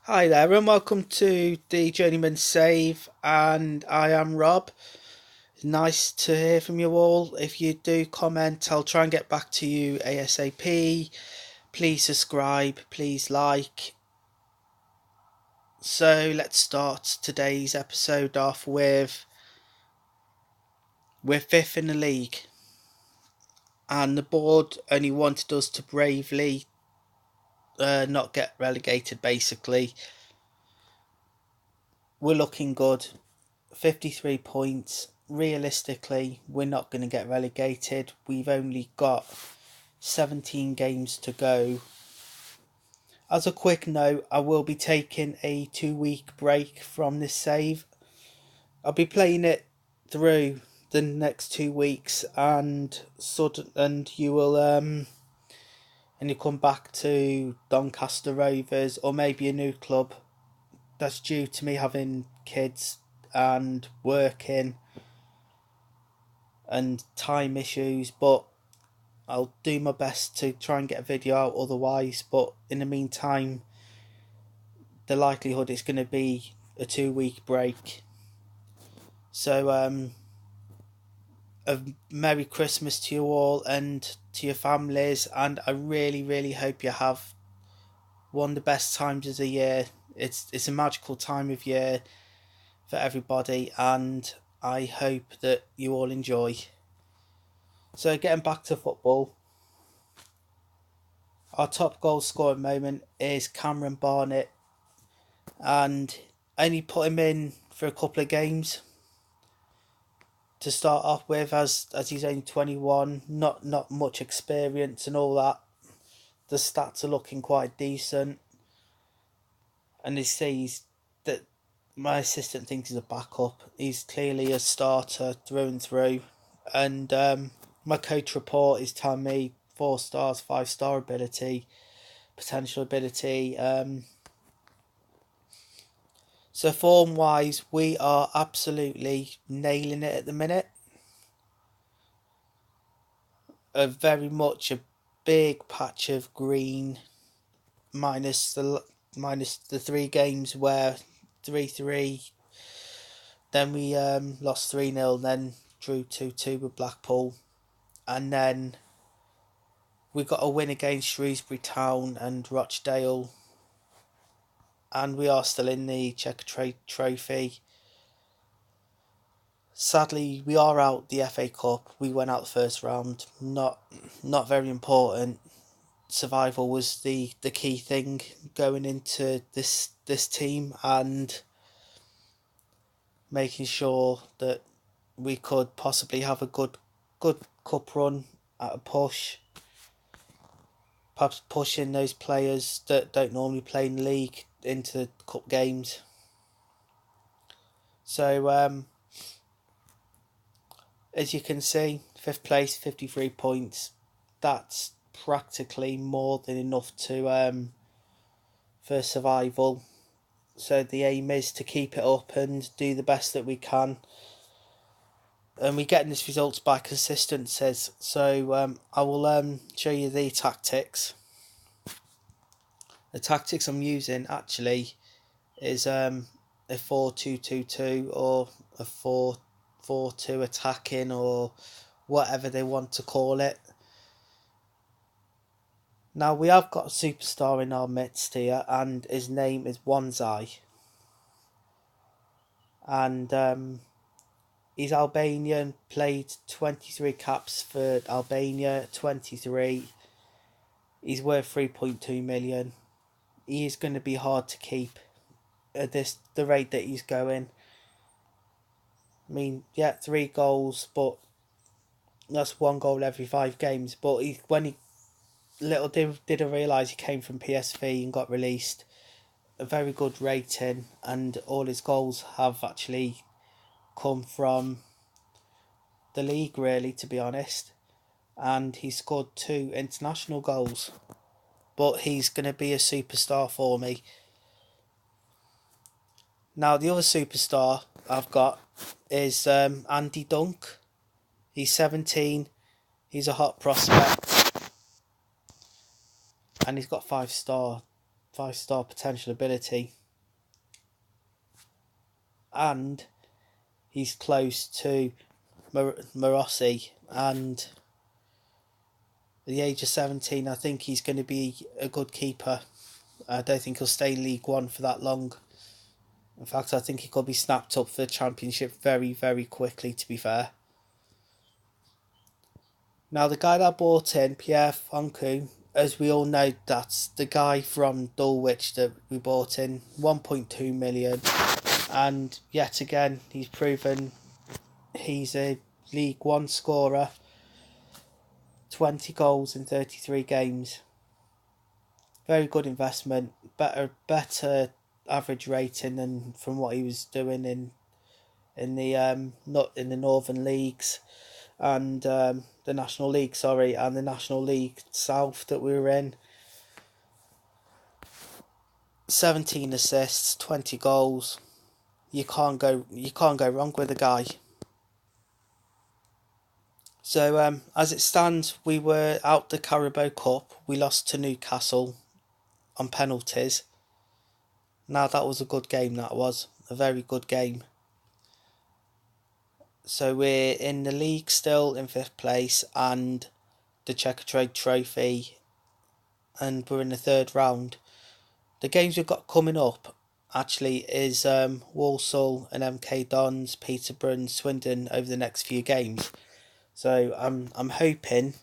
Hi there, and welcome to the Journeyman Save. And I am Rob. Nice to hear from you all. If you do comment, I'll try and get back to you ASAP. Please subscribe, please like. So let's start today's episode off with we're fifth in the league, and the board only wanted us to bravely not get relegated. Basically, we're looking good. 53 points. Realistically, we're not going to get relegated. We've only got 17 games to go. As a quick note, I will be taking a 2 week break from this save. I'll be playing it through the next 2 weeks, and you will and you come back to Doncaster Rovers or maybe a new club. That's due to me having kids and working and time issues, but I'll do my best to try and get a video out otherwise. But in the meantime, the likelihood it's going to be a 2 week break. So, a Merry Christmas to you all and to your families, and I really, really hope you have one of the best times of the year. It's a magical time of year for everybody, and I hope that you all enjoy. So, getting back to football, our top goal scorer at the moment is Cameron Barnett, and I only put him in for a couple of games to start off with, as he's only 21, not much experience and all that. The stats are looking quite decent, and he says that my assistant thinks he's a backup. He's clearly a starter through and through, and my coach report is telling me 4 stars, 5 star ability, potential ability. So form wise, we are absolutely nailing it at the minute. Very much a big patch of green, minus the 3 games where 3-3. Then we lost 3-0, then drew 2-2 with Blackpool, and then we got a win against Shrewsbury Town and Rochdale, and we are still in the Checker Trophy. Sadly, we are out the FA Cup. We went out the first round. Not very important. Survival was the key thing going into this team, and making sure that we could possibly have a good cup run at a push. Perhaps pushing those players that don't normally play in the league into the cup games. So as you can see, fifth place, 53 points. That's practically more than enough to for survival. So the aim is to keep it up and do the best that we can. And we're getting these results by consistencies. So I will show you the tactics. The tactics I'm using actually is a 4-2-2-2 or a 4-4-2 attacking, or whatever they want to call it. Now we have got a superstar in our midst here, and his name is Wanzai, and he's Albanian. Played 23 caps for Albania. 23. He's worth 3.2 million. He is going to be hard to keep at the rate that he's going. I mean, yeah, 3 goals, but that's 1 goal every 5 games. But when he little did I realise he came from PSV and got released. A very good rating, and all his goals have actually come from the league, really, to be honest. And he scored 2 international goals. But he's going to be a superstar for me. Now, the other superstar I've got is Andy Dunk. He's 17. He's a hot prospect. And he's got 5 star. 5-star potential ability. And he's close to Morossi, and at the age of 17, I think he's going to be a good keeper. I don't think he'll stay in League One for that long. In fact, I think he could be snapped up for the Championship very, very quickly, to be fair. Now, the guy that I bought in, Pierre Fonku, as we all know, that's the guy from Dulwich that we bought in, 1.2 million. And yet again, he's proven he's a League One scorer. 20 goals in 33 games. Very good investment. Better average rating than from what he was doing in the Northern Leagues and the National League, and the National League South that we were in. 17 assists, 20 goals. You can't go wrong with the guy. So as it stands, we were out the Carabao Cup. We lost to Newcastle on penalties. Now that was a good game. That was a very good game. So we're in the league still in 5th place and the Checkatrade Trophy, and we're in the 3rd round. The games we've got coming up actually is Walsall and MK Dons, Peterborough and Swindon over the next few games. So I'm hoping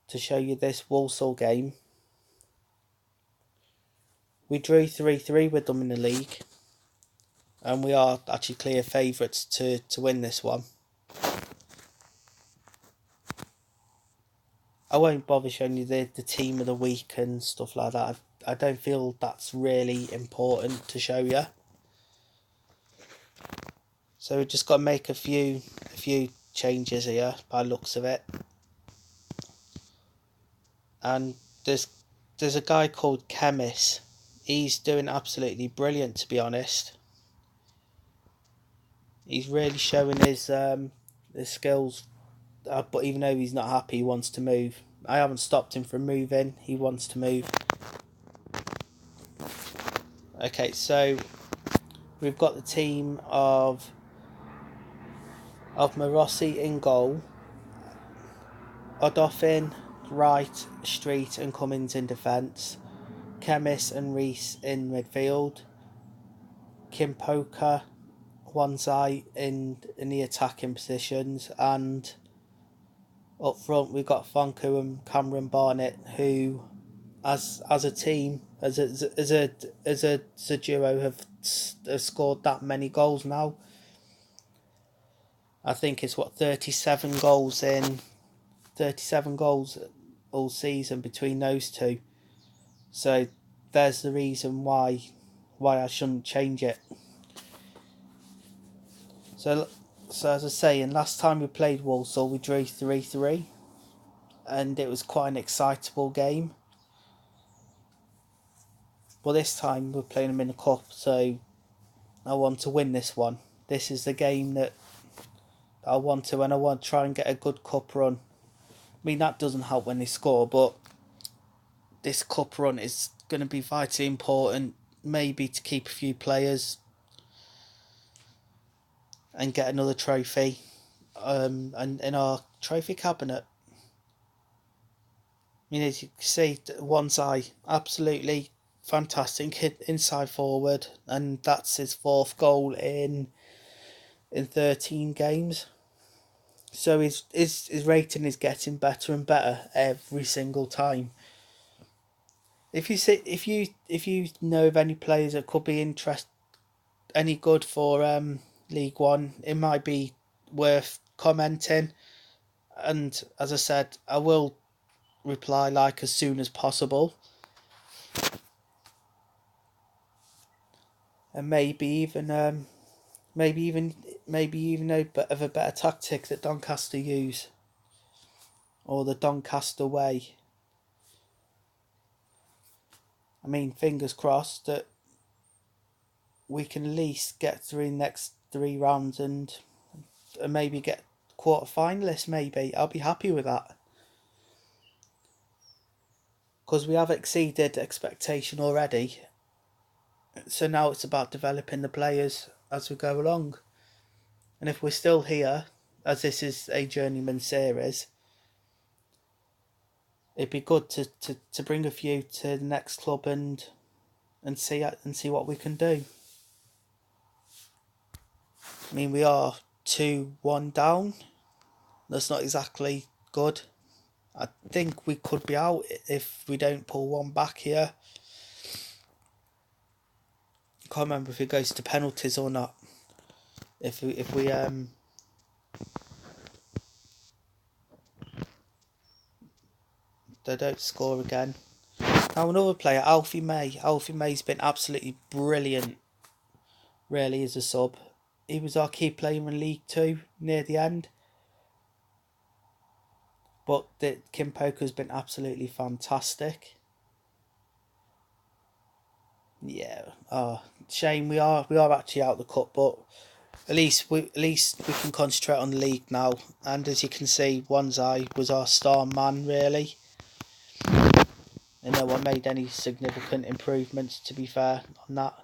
to show you this Walsall game. We drew 3-3 with them in the league, and we are actually clear favourites to win this one. I won't bother showing you the team of the week and stuff like that. I don't feel that's really important to show you. So we just got to make a few changes here by looks of it. And there's a guy called Chemis. He's doing absolutely brilliant, to be honest. He's really showing his skills. But even though he's not happy, he wants to move. I haven't stopped him from moving. He wants to move. Okay, so we've got the team of Morossi in goal, Odoffin, Wright, Street and Cummins in defence, Chemis and Reese in midfield, Kimpoka, Wanzai in the attacking positions, and up front we've got Fonku and Cameron Barnett, who as a team, as a duo have scored that many goals now. I think it's 37 goals all season between those two. So there's the reason why I shouldn't change it. So as I was saying, last time we played Walsall, we drew 3-3, and it was quite an excitable game. But this time we're playing them in the cup, so I want to win this one. This is the game that I want to, and I want to try and get a good cup run. I mean, that doesn't help when they score, but this cup run is going to be vitally important, maybe to keep a few players and get another trophy and in our trophy cabinet. I mean, as you can see, Wanzai, absolutely fantastic hit inside forward, and that's his 4th goal in 13 games. So his rating is getting better and better every single time. If you know of any players that could be any good for League One, it might be worth commenting. And as I said, I will reply as soon as possible. And maybe even a bit of a better tactic that Doncaster use, or the Doncaster way. I mean, fingers crossed that we can at least get through the next 3 rounds and maybe get quarter finalists. Maybe I'll be happy with that, because we have exceeded expectation already. So now it's about developing the players as we go along. And if we're still here, as this is a journeyman series, it'd be good to bring a few to the next club and see what we can do. I mean, we are 2-1 down. That's not exactly good. I think we could be out if we don't pull one back here. I can't remember if it goes to penalties or not. If we they don't score again. Now another player, Alfie May. Alfie May's been absolutely brilliant, really, as a sub. He was our key player in League 2 near the end. But Kim Poker's been absolutely fantastic. Yeah, shame we are actually out of the cup, but at least we can concentrate on the league now. And as you can see, Wanzai was our star man, really. And no one made any significant improvements, to be fair, on that.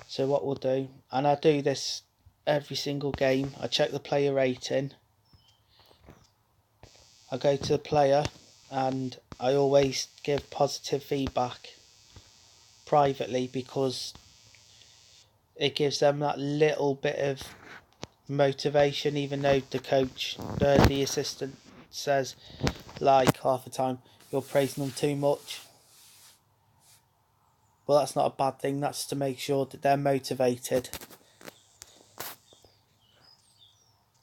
So what we'll do, and I do this every single game, I check the player rating. I go to the player and I always give positive feedback privately, because it gives them that little bit of motivation, even though the coach, the assistant says, like, half the time, you're praising them too much. Well, that's not a bad thing. That's to make sure that they're motivated.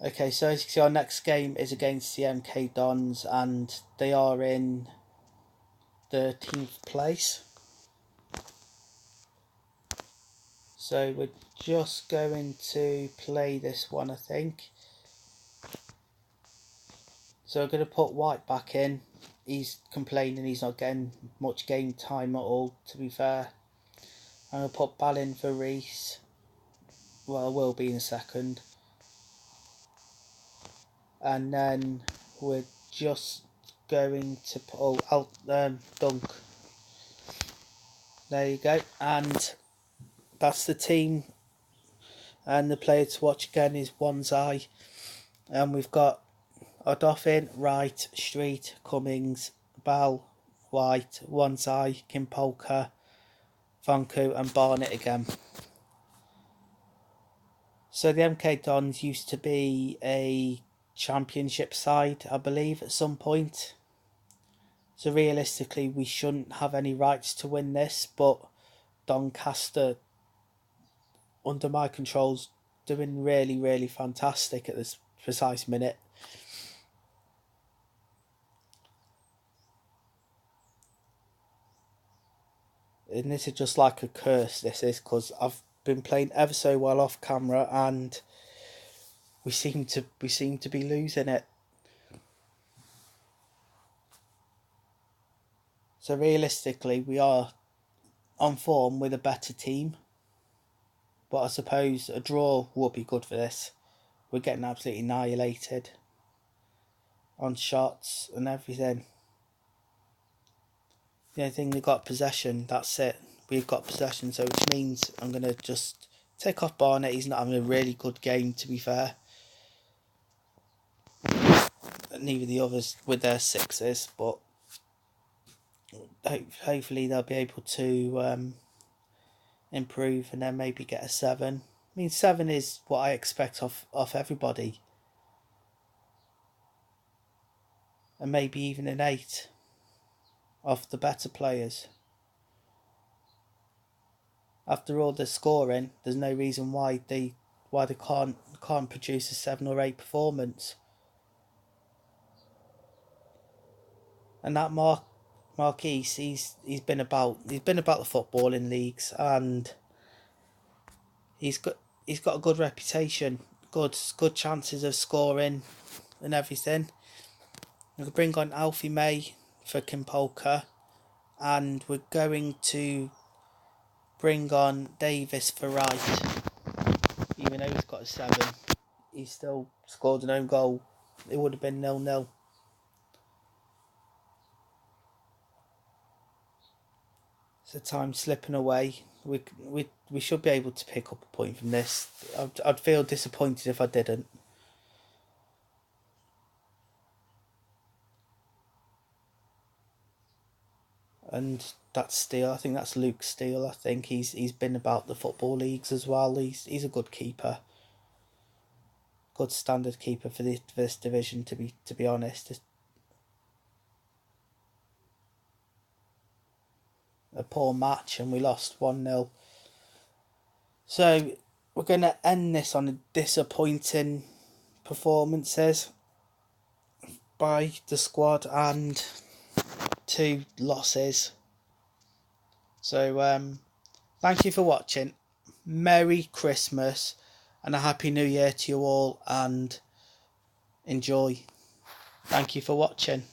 Okay, so as you can see, our next game is against the MK Dons, and they are in 13th place. So we're just going to play this one, I think. So I'm going to put White back in. He's complaining he's not getting much game time at all, to be fair. I'm going to put Ball in for Reese. Well, I will be in a second. And then we're just going to put Dunk. There you go. And that's the team. And the player to watch again is Wanzai. And we've got Odoffin, Wright, Street, Cummings, Bell, White, Wanzai, Kimpolka, Vanku and Barnett again. So the MK Dons used to be a championship side, I believe, at some point. So realistically, we shouldn't have any rights to win this, but Doncaster, under my controls, doing really, really fantastic at this precise minute. And this is just like a curse, this is, because I've been playing ever so well off camera and we seem to be losing it. So realistically, we are on form with a better team, but I suppose a draw would be good for this. We're getting absolutely annihilated on shots and everything. The only thing, we got possession, that's it. We've got possession, so which means I'm going to just take off Barnett. He's not having a really good game, to be fair. Neither the others with their sixes, but hopefully they'll be able to improve and then maybe get a 7. I mean, 7 is what I expect off everybody. And maybe even an 8 off the better players. After all the scoring, there's no reason why they can't produce a 7 or 8 performance. And that Marquise, he's been about the footballing leagues, and he's got a good reputation, good chances of scoring and everything. We could bring on Alfie May for Kimpolka, and we're going to bring on Davis for Wright. Even though he's got a 7, he still scored an own goal. It would have been 0-0. the time slipping away. We should be able to pick up a point from this. I'd feel disappointed if I didn't. And that's Steele. I think that's Luke Steele. I think he's been about the football leagues as well. He's a good keeper, good standard keeper for this division. To be honest, a poor match and we lost 1-0. So we're gonna end this on a disappointing performances by the squad and 2 losses. So thank you for watching. Merry Christmas and a Happy New Year to you all, and enjoy. Thank you for watching.